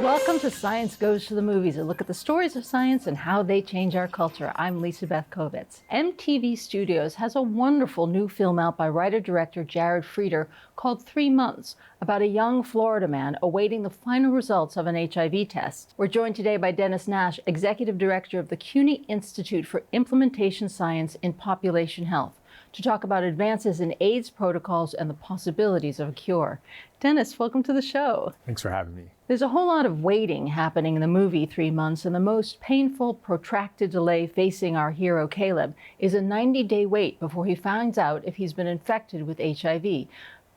Welcome to Science Goes to the Movies, a look at the stories of science and how they change our culture. I'm Lisa Beth Kovetz. MTV Studios has a wonderful new film out by writer-director Jared Frieder called 3 Months, about a young Florida man awaiting the final results of an HIV test. We're joined today by Denis Nash, Executive Director of the CUNY Institute for Implementation Science in Population Health, to talk about advances in AIDS protocols and the possibilities of a cure. Denis, welcome to the show. Thanks for having me. There's a whole lot of waiting happening in the movie 3 Months, and the most painful, protracted delay facing our hero Caleb is a 90-day wait before he finds out if he's been infected with HIV.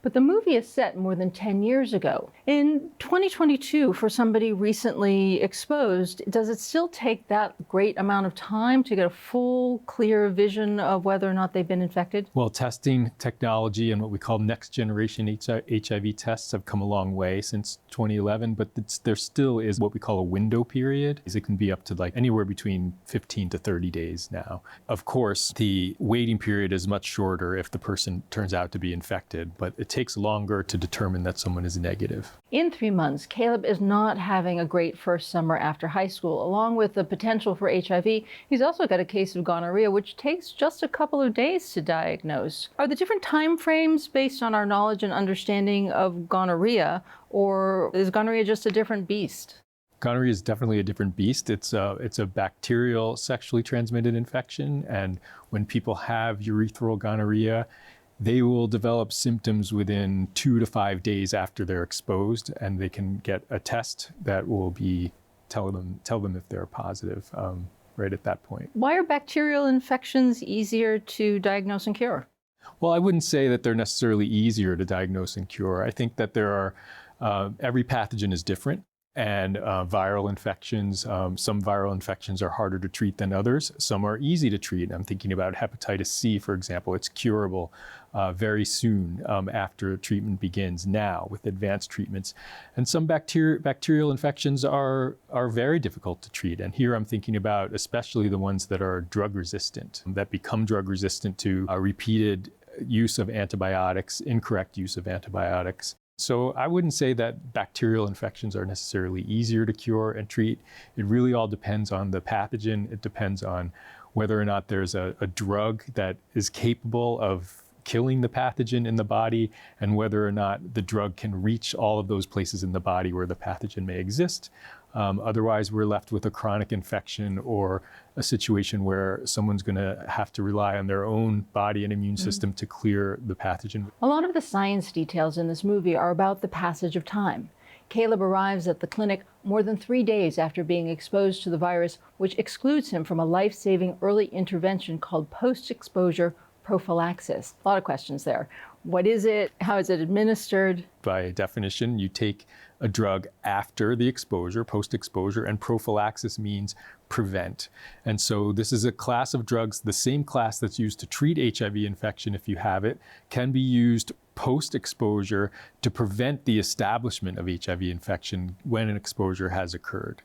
But the movie is set more than 10 years ago. In 2022, for somebody recently exposed, does it still take that great amount of time to get a full, clear vision of whether or not they've been infected? Well, testing technology and what we call next generation HIV tests have come a long way since 2011, but there still is what we call a window period. It can be up to anywhere between 15 to 30 days now. Of course, the waiting period is much shorter if the person turns out to be infected, but it takes longer to determine that someone is negative. In 3 months, Caleb is not having a great first summer after high school. Along with the potential for HIV, he's also got a case of gonorrhea, which takes just a couple of days to diagnose. Are the different time frames based on our knowledge and understanding of gonorrhea, or is gonorrhea just a different beast? Gonorrhea is definitely a different beast. It's a bacterial sexually transmitted infection, and when people have urethral gonorrhea, they will develop symptoms within 2 to 5 days after they're exposed, and they can get a test that will tell them if they're positive right at that point. Why are bacterial infections easier to diagnose and cure? Well, I wouldn't say that they're necessarily easier to diagnose and cure. I think that every pathogen is different. And viral infections, some viral infections are harder to treat than others. Some are easy to treat. I'm thinking about hepatitis C, for example. It's curable very soon after treatment begins now with advanced treatments. And some bacterial infections are very difficult to treat. And here I'm thinking about especially the ones that are drug resistant, that become drug resistant to repeated use of antibiotics, incorrect use of antibiotics. So I wouldn't say that bacterial infections are necessarily easier to cure and treat. It really all depends on the pathogen. It depends on whether or not there's a drug that is capable of killing the pathogen in the body, and whether or not the drug can reach all of those places in the body where the pathogen may exist. Otherwise, we're left with a chronic infection or a situation where someone's going to have to rely on their own body and immune system to clear the pathogen. A lot of the science details in this movie are about the passage of time. Caleb arrives at the clinic more than 3 days after being exposed to the virus, which excludes him from a life-saving early intervention called post-exposure prophylaxis. A lot of questions there. What is it? How is it administered? By definition, you take a drug after the exposure, post-exposure, and prophylaxis means prevent. And so this is a class of drugs, the same class that's used to treat HIV infection if you have it, can be used post-exposure to prevent the establishment of HIV infection when an exposure has occurred.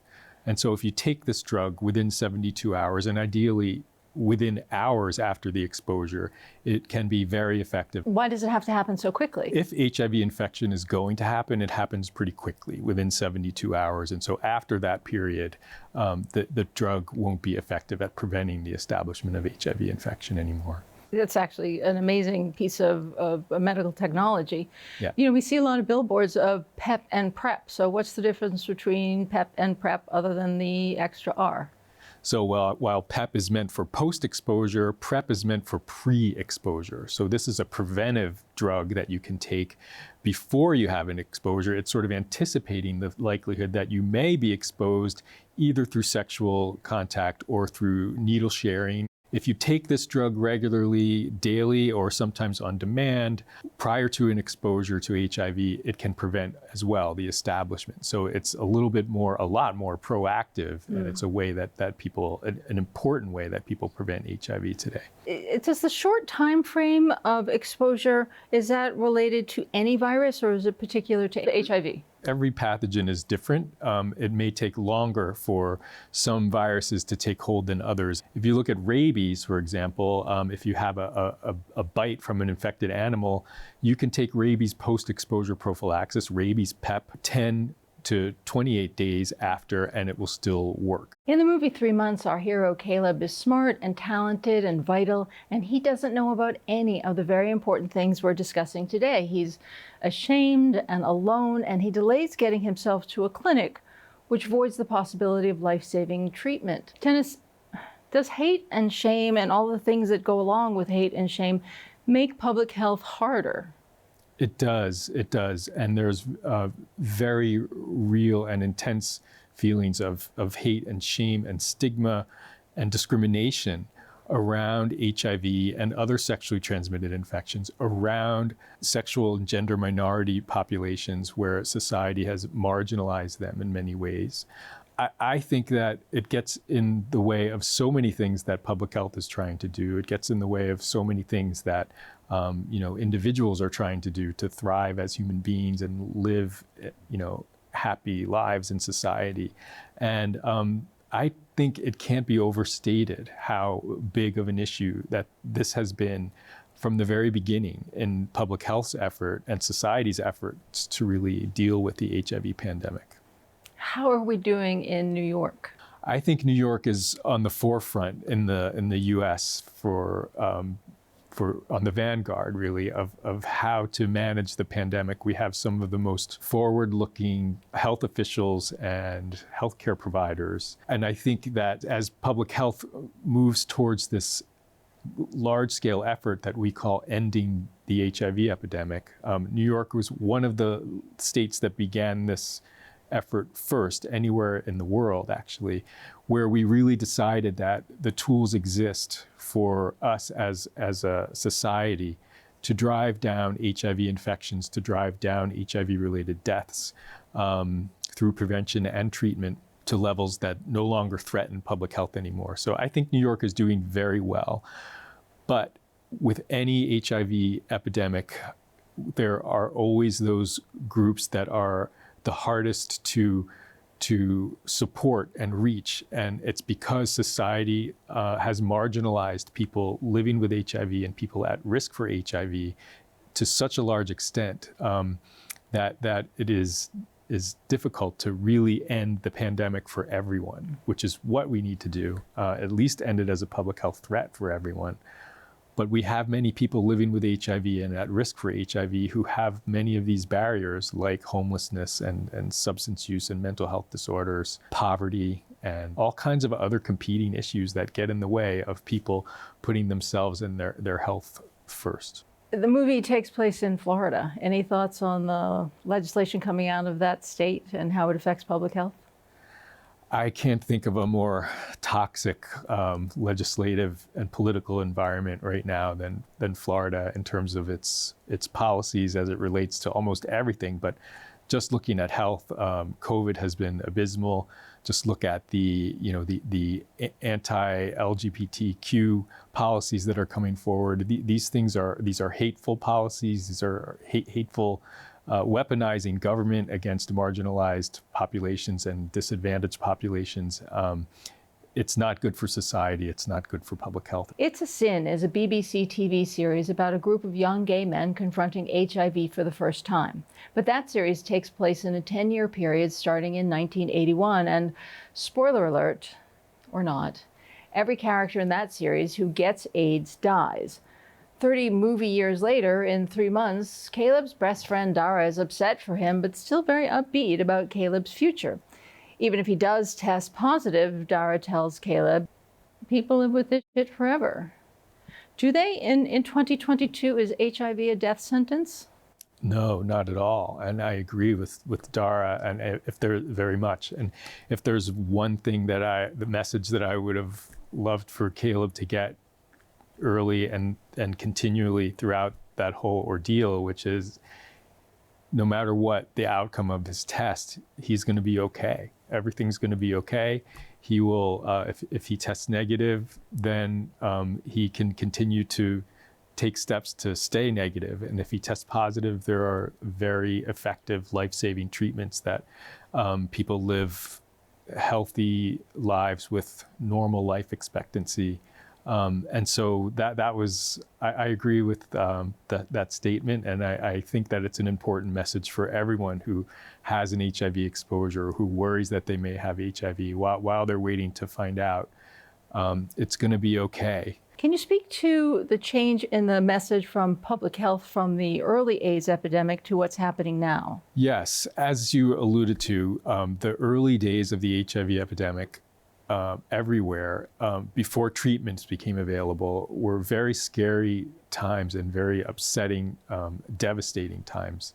And so if you take this drug within 72 hours, and ideally within hours after the exposure, it can be very effective. Why does it have to happen so quickly? If HIV infection is going to happen, it happens pretty quickly, within 72 hours. And so after that period, the drug won't be effective at preventing the establishment of HIV infection anymore. That's actually an amazing piece of medical technology. Yeah. You know, we see a lot of billboards of PEP and PrEP. So what's the difference between PEP and PrEP other than the extra R? So while PEP is meant for post-exposure, PrEP is meant for pre-exposure. So this is a preventive drug that you can take before you have an exposure. It's sort of anticipating the likelihood that you may be exposed either through sexual contact or through needle sharing. If you take this drug regularly, daily, or sometimes on demand, prior to an exposure to HIV, it can prevent as well the establishment. So it's a lot more proactive, and it's a way that people, an important way that people prevent HIV today. Does the short time frame of exposure, is that related to any virus, or is it particular to HIV? Every pathogen is different. It may take longer for some viruses to take hold than others. If you look at rabies, for example, if you have a bite from an infected animal, you can take rabies post-exposure prophylaxis, rabies PEP, 10 to 28 days after, and it will still work. In the movie 3 Months, our hero Caleb is smart and talented and vital, and he doesn't know about any of the very important things we're discussing today. He's ashamed and alone, and he delays getting himself to a clinic, which voids the possibility of life-saving treatment. Denis, does hate and shame and all the things that go along with hate and shame make public health harder? It does. And there's very real and intense feelings of hate and shame and stigma and discrimination around HIV and other sexually transmitted infections, around sexual and gender minority populations where society has marginalized them in many ways. I think that it gets in the way of so many things that public health is trying to do. It gets in the way of so many things that individuals are trying to do to thrive as human beings and live, happy lives in society. And I think it can't be overstated how big of an issue that this has been from the very beginning in public health's effort and society's efforts to really deal with the HIV pandemic. How are we doing in New York? I think New York is on the forefront in the U.S. on the vanguard, really, of how to manage the pandemic. We have some of the most forward-looking health officials and healthcare providers. And I think that as public health moves towards this large-scale effort that we call ending the HIV epidemic, New York was one of the states that began this effort first anywhere in the world, actually, where we really decided that the tools exist for us as a society to drive down HIV infections, to drive down HIV-related deaths through prevention and treatment to levels that no longer threaten public health anymore. So I think New York is doing very well. But with any HIV epidemic, there are always those groups that are the hardest to support and reach. And it's because society has marginalized people living with HIV and people at risk for HIV to such a large extent that it is difficult to really end the pandemic for everyone, which is what we need to do, at least end it as a public health threat for everyone. But we have many people living with HIV and at risk for HIV who have many of these barriers, like homelessness and substance use and mental health disorders, poverty, and all kinds of other competing issues that get in the way of people putting themselves and their health first. The movie takes place in Florida. Any thoughts on the legislation coming out of that state and how it affects public health? I can't think of a more toxic legislative and political environment right now than Florida in terms of its policies as it relates to almost everything. But just looking at health, COVID has been abysmal. Just look at the anti-LGBTQ policies that are coming forward. These are hateful policies. These are hateful. Weaponizing government against marginalized populations and disadvantaged populations. It's not good for society. It's not good for public health. It's a Sin is a BBC TV series about a group of young gay men confronting HIV for the first time. But that series takes place in a 10-year period starting in 1981. And spoiler alert, or not, every character in that series who gets AIDS dies. 30 movie years later, in 3 months, Caleb's best friend Dara is upset for him, but still very upbeat about Caleb's future. Even if he does test positive, Dara tells Caleb, people live with this shit forever. Do they? In 2022, is HIV a death sentence? No, not at all. And I agree with Dara, and if there very much. And if there's one thing the message that I would have loved for Caleb to get early and continually throughout that whole ordeal, which is no matter what the outcome of his test, he's going to be okay. Everything's going to be okay. He will, if he tests negative, then he can continue to take steps to stay negative. And if he tests positive, there are very effective life-saving treatments that people live healthy lives with normal life expectancy And so that was, I agree with that statement, and I think that it's an important message for everyone who has an HIV exposure or who worries that they may have HIV while they're waiting to find out. It's going to be okay. Can you speak to the change in the message from public health from the early AIDS epidemic to what's happening now? Yes, as you alluded to, the early days of the HIV epidemic everywhere, before treatments became available, were very scary times and very upsetting, devastating times.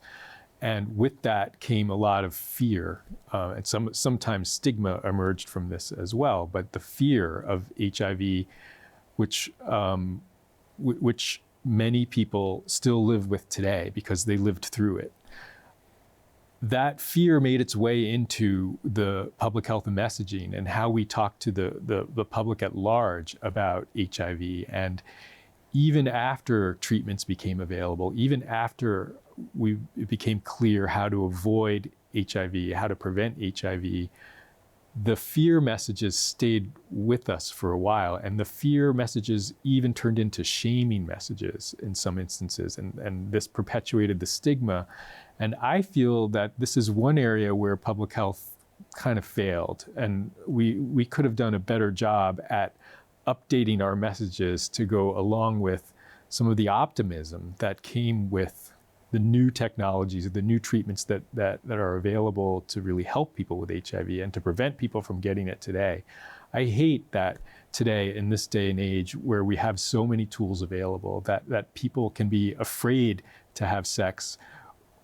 And with that came a lot of fear, and sometimes stigma emerged from this as well. But the fear of HIV, which many people still live with today because they lived through it. That fear made its way into the public health messaging and how we talk to the public at large about HIV. And even after treatments became available, even after it became clear how to avoid HIV, how to prevent HIV, the fear messages stayed with us for a while, and the fear messages even turned into shaming messages in some instances, and this perpetuated the stigma. And I feel that this is one area where public health kind of failed, and we could have done a better job at updating our messages to go along with some of the optimism that came with the new technologies, the new treatments that are available to really help people with HIV and to prevent people from getting it today. I hate that today, in this day and age, where we have so many tools available, that people can be afraid to have sex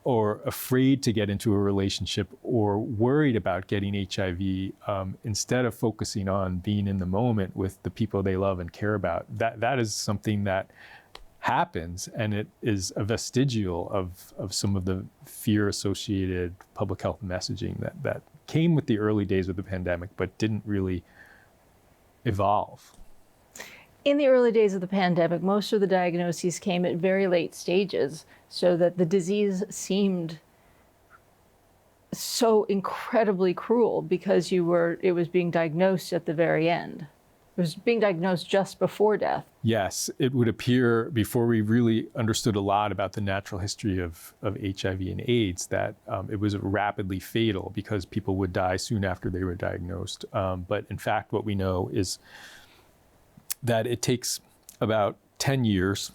or afraid to get into a relationship or worried about getting HIV, instead of focusing on being in the moment with the people they love and care about. That is something that happens, and it is a vestigial of some of the fear-associated public health messaging that came with the early days of the pandemic, but didn't really evolve. In the early days of the pandemic, most of the diagnoses came at very late stages, so that the disease seemed so incredibly cruel because it was being diagnosed at the very end. It was being diagnosed just before death. Yes, it would appear, before we really understood a lot about the natural history of HIV and AIDS, that it was rapidly fatal because people would die soon after they were diagnosed. But in fact, what we know is that it takes about 10 years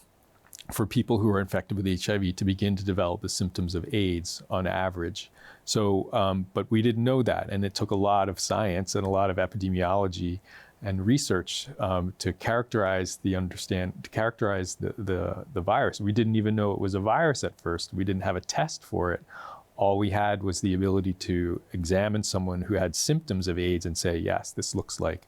for people who are infected with HIV to begin to develop the symptoms of AIDS on average. So, but we didn't know that, and it took a lot of science and a lot of epidemiology and research to characterize the virus. We didn't even know it was a virus at first. We didn't have a test for it. All we had was the ability to examine someone who had symptoms of AIDS and say, yes, this looks like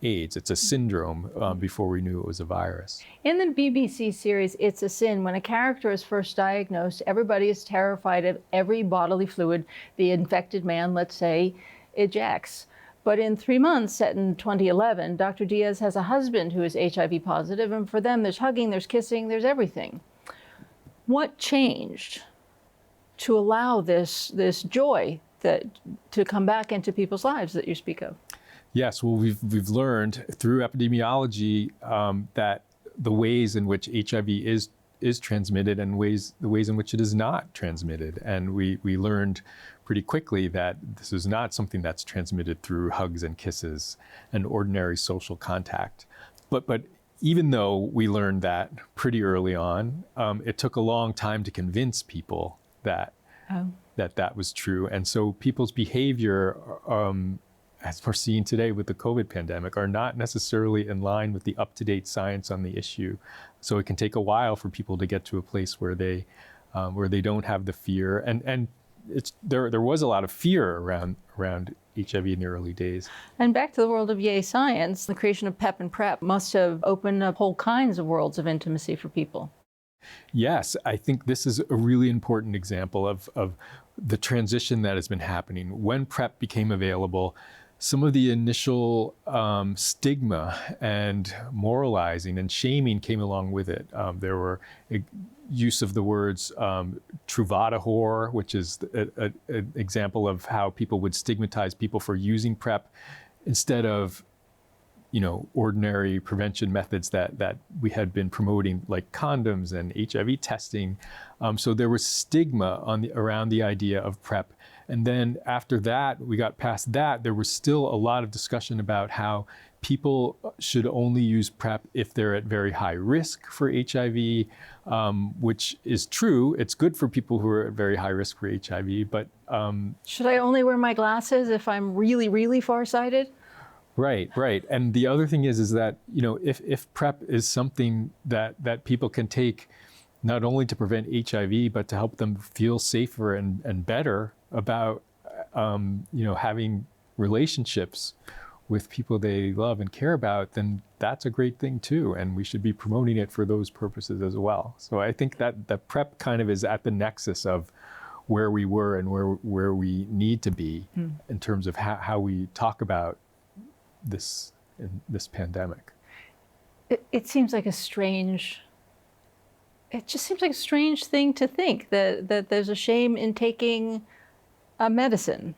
AIDS. It's a syndrome, before we knew it was a virus. In the BBC series It's a Sin, when a character is first diagnosed, everybody is terrified of every bodily fluid the infected man, let's say, ejects. But in 3 months, set in 2011, Dr. Diaz has a husband who is HIV positive, and for them there's hugging, there's kissing, there's everything. What changed to allow this joy to come back into people's lives that you speak of? Yes, well, we've learned through epidemiology that the ways in which HIV is transmitted and the ways in which it is not transmitted. And we learned pretty quickly that this is not something that's transmitted through hugs and kisses and ordinary social contact. But even though we learned that pretty early on, it took a long time to convince people that that was true. And so people's behavior, as we're seeing today with the COVID pandemic, are not necessarily in line with the up-to-date science on the issue. So it can take a while for people to get to a place where they don't have the fear. And there was a lot of fear around HIV in the early days. And back to the world of Yay Science, the creation of PEP and PrEP must have opened up whole kinds of worlds of intimacy for people. Yes, I think this is a really important example of the transition that has been happening. When PrEP became available, some of the initial stigma and moralizing and shaming came along with it. There were use of the words Truvada whore, which is an example of how people would stigmatize people for using PrEP instead of ordinary prevention methods that we had been promoting, like condoms and HIV testing. So there was stigma around the idea of PrEP. And then after that, we got past that, there was still a lot of discussion about how people should only use PrEP if they're at very high risk for HIV, which is true. It's good for people who are at very high risk for HIV, but... should I only wear my glasses if I'm really, really farsighted? Right. And the other thing is that, if PrEP is something that people can take not only to prevent HIV, but to help them feel safer and better about, having relationships with people they love and care about, then that's a great thing too. And we should be promoting it for those purposes as well. So I think that the PrEP kind of is at the nexus of where we were and where we need to be in terms of how we talk about this pandemic. It seems like it just seems like a strange thing to think that there's a shame in taking a medicine.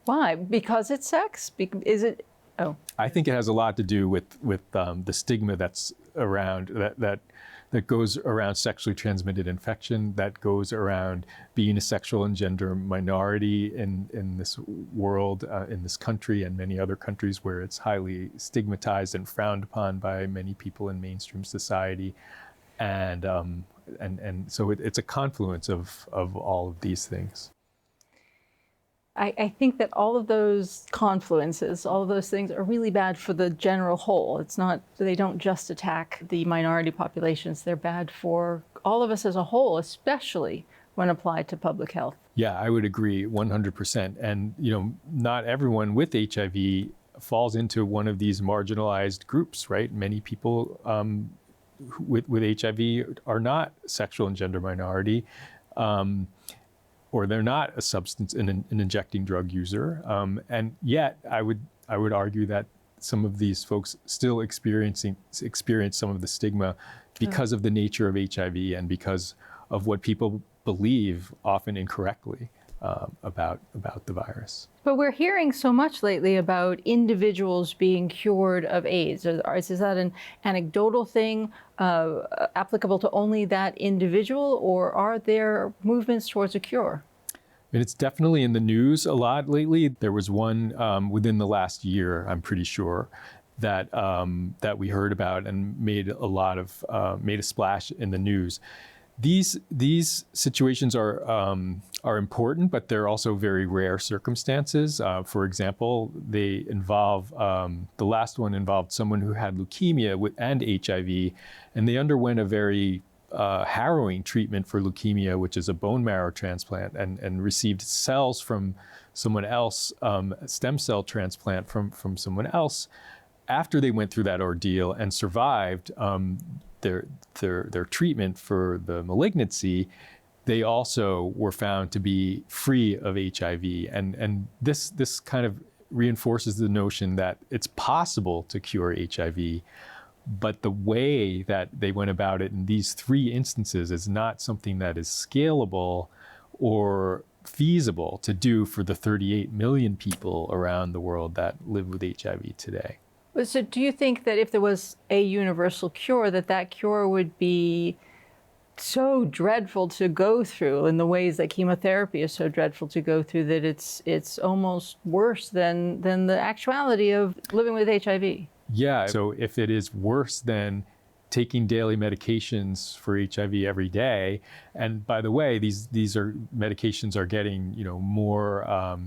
Why? Because it's sex? Is it? Oh. I think it has a lot to do with the stigma that's around that goes around sexually transmitted infection, that goes around being a sexual and gender minority in this world, in this country and many other countries where it's highly stigmatized and frowned upon by many people in mainstream society. And so it's a confluence of all of these things. I think that all of those confluences, all of those things are really bad for the general whole. It's not, they don't just attack the minority populations, they're bad for all of us as a whole, especially when applied to public health. Yeah, I would agree 100%. And, not everyone with HIV falls into one of these marginalized groups, right? Many people with HIV are not sexual and gender minority. Or they're not a substance, an injecting drug user. And yet I would argue that some of these folks still experience some of the stigma because of the nature of HIV and because of what people believe, often incorrectly, about the virus. But we're hearing so much lately about individuals being cured of AIDS. Is that an anecdotal thing applicable to only that individual, or are there movements towards a cure? And it's definitely in the news a lot lately. There was one within the last year, I'm pretty sure, that we heard about and made a splash in the news. These situations are important, but they're also very rare circumstances. For example, they involve the last one involved someone who had leukemia and HIV, and they underwent a very harrowing treatment for leukemia, which is a bone marrow transplant, and received cells from someone else, stem cell transplant from someone else. After they went through that ordeal and survived their treatment for the malignancy, they also were found to be free of HIV. And this kind of reinforces the notion that it's possible to cure HIV, but the way that they went about it in these three instances is not something that is scalable or feasible to do for the 38 million people around the world that live with HIV today. So do you think that if there was a universal cure, that cure would be so dreadful to go through in the ways that chemotherapy is so dreadful to go through, that it's almost worse than the actuality of living with HIV? Yeah, so if it is worse than taking daily medications for HIV every day, and by the way, these medications are getting more,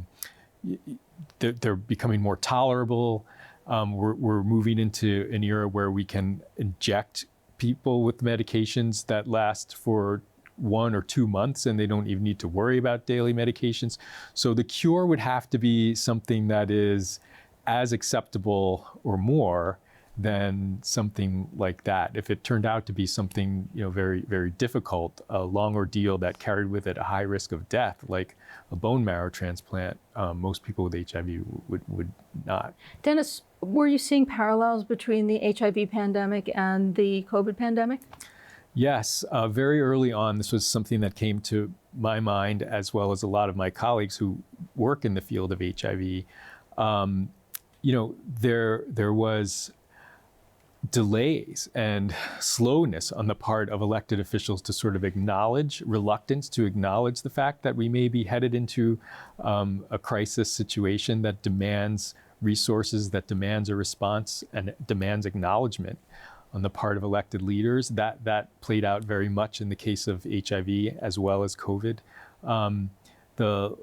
they're becoming more tolerable. We're moving into an era where we can inject people with medications that last for 1 or 2 months, and they don't even need to worry about daily medications. So the cure would have to be something that is as acceptable or more than something like that. If it turned out to be something very, very difficult, a long ordeal that carried with it a high risk of death, like a bone marrow transplant, most people with HIV would not. Denis, were you seeing parallels between the HIV pandemic and the COVID pandemic? Yes, very early on, this was something that came to my mind, as well as a lot of my colleagues who work in the field of HIV. there was delays and slowness on the part of elected officials to sort of reluctance to acknowledge the fact that we may be headed into a crisis situation that demands resources, that demands a response, and demands acknowledgement on the part of elected leaders. That played out very much in the case of HIV as well as COVID. The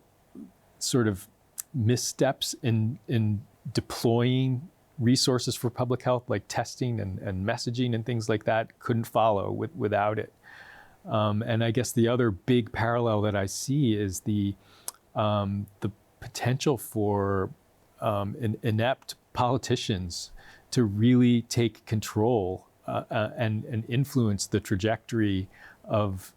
sort of missteps in deploying resources for public health, like testing and messaging and things like that, couldn't follow without it. And I guess the other big parallel that I see is the potential for inept politicians to really take control and influence the trajectory of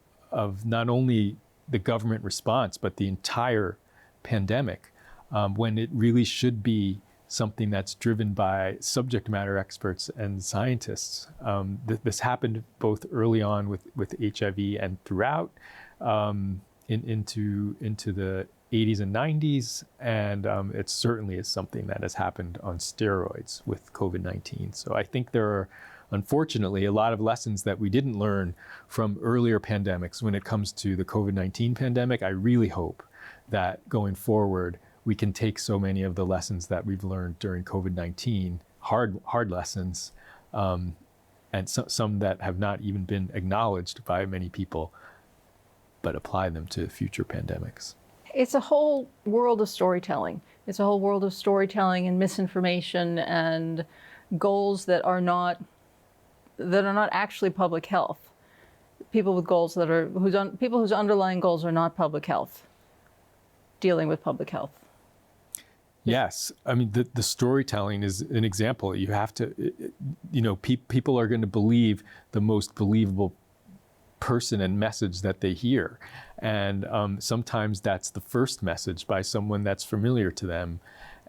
not only the government response, but the entire pandemic, when it really should be something that's driven by subject matter experts and scientists. This happened both early on with HIV and throughout into the 80s and 90s, and it certainly is something that has happened on steroids with COVID-19. So I think there are, unfortunately, a lot of lessons that we didn't learn from earlier pandemics when it comes to the COVID-19 pandemic. I really hope that going forward, we can take so many of the lessons that we've learned during COVID-19, hard lessons, and some that have not even been acknowledged by many people, but apply them to future pandemics. It's a whole world of storytelling. It's a whole world of storytelling and misinformation and goals that are not actually public health. People with goals people whose underlying goals are not public health, dealing with public health. Yes, I mean the storytelling is an example. You have to, people are going to believe the most believable person and message that they hear, and sometimes that's the first message by someone that's familiar to them.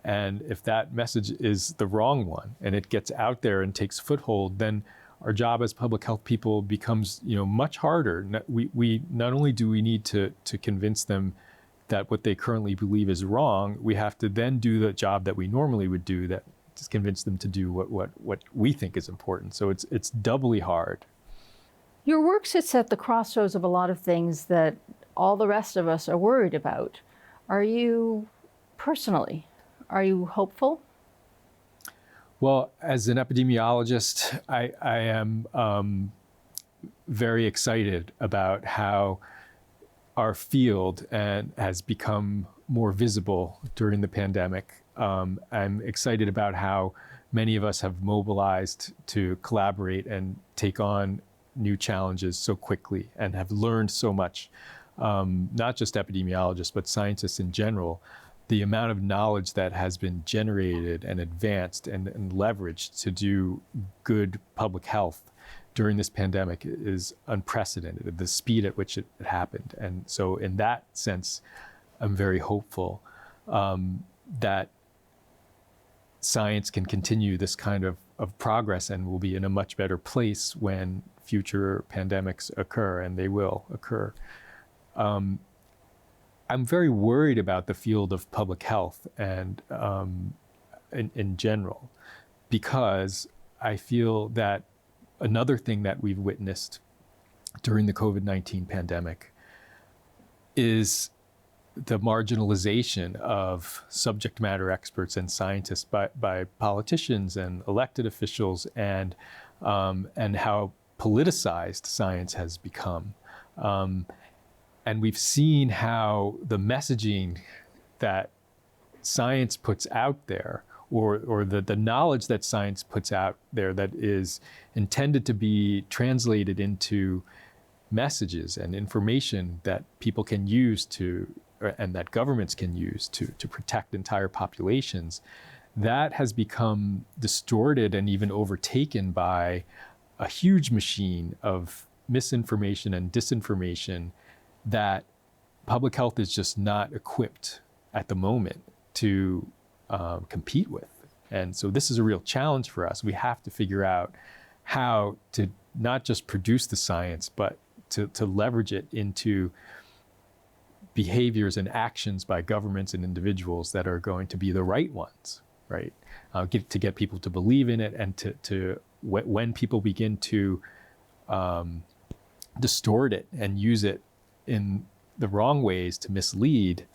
And if that message is the wrong one and it gets out there and takes foothold, then our job as public health people becomes much harder. We not only do we need to convince them that what they currently believe is wrong, we have to then do the job that we normally would do, that just convince them to do what we think is important. So it's doubly hard. Your work sits at the crossroads of a lot of things that all the rest of us are worried about. Are you hopeful? Well, as an epidemiologist, I am very excited about how our field has become more visible during the pandemic. I'm excited about how many of us have mobilized to collaborate and take on new challenges so quickly and have learned so much, not just epidemiologists, but scientists in general. The amount of knowledge that has been generated and advanced and leveraged to do good public health during this pandemic is unprecedented, the speed at which it happened. And so in that sense, I'm very hopeful that science can continue this kind of progress and will be in a much better place when future pandemics occur, and they will occur. I'm very worried about the field of public health and in general, because I feel that another thing that we've witnessed during the COVID-19 pandemic is the marginalization of subject matter experts and scientists by politicians and elected officials, and how politicized science has become. And we've seen how the messaging that science puts out there, or the knowledge that science puts out there that is intended to be translated into messages and information that people can use and that governments can use to protect entire populations, that has become distorted and even overtaken by a huge machine of misinformation and disinformation that public health is just not equipped at the moment to compete with. And so this is a real challenge for us. We have to figure out how to not just produce the science, but to leverage it into behaviors and actions by governments and individuals that are going to be the right ones. right? To get people to believe in it, and when people begin to distort it and use it in the wrong ways to mislead,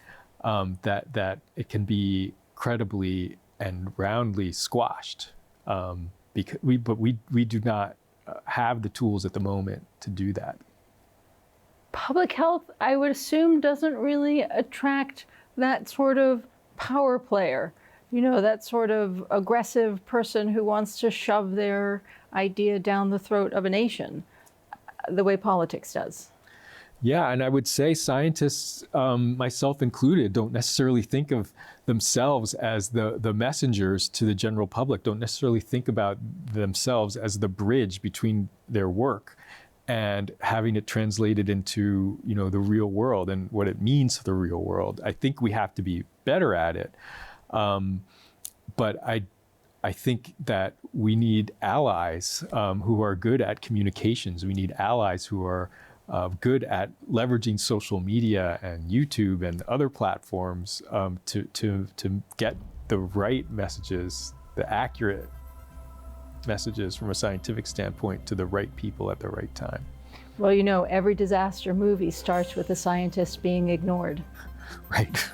that it can be credibly and roundly squashed. But we do not have the tools at the moment to do that. Public health, I would assume, doesn't really attract that sort of power player, that sort of aggressive person who wants to shove their idea down the throat of a nation the way politics does. Yeah, and I would say scientists, myself included, don't necessarily think of themselves as the messengers to the general public, don't necessarily think about themselves as the bridge between their work and having it translated into, the real world and what it means to the real world. I think we have to be better at it. But I think that we need allies who are good at communications. We need allies who are good at leveraging social media and YouTube and other platforms to get the right messages, the accurate messages from a scientific standpoint to the right people at the right time. Well, every disaster movie starts with a scientist being ignored. Right.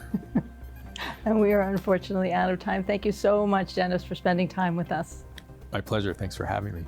And we are unfortunately out of time. Thank you so much, Denis, for spending time with us. My pleasure. Thanks for having me.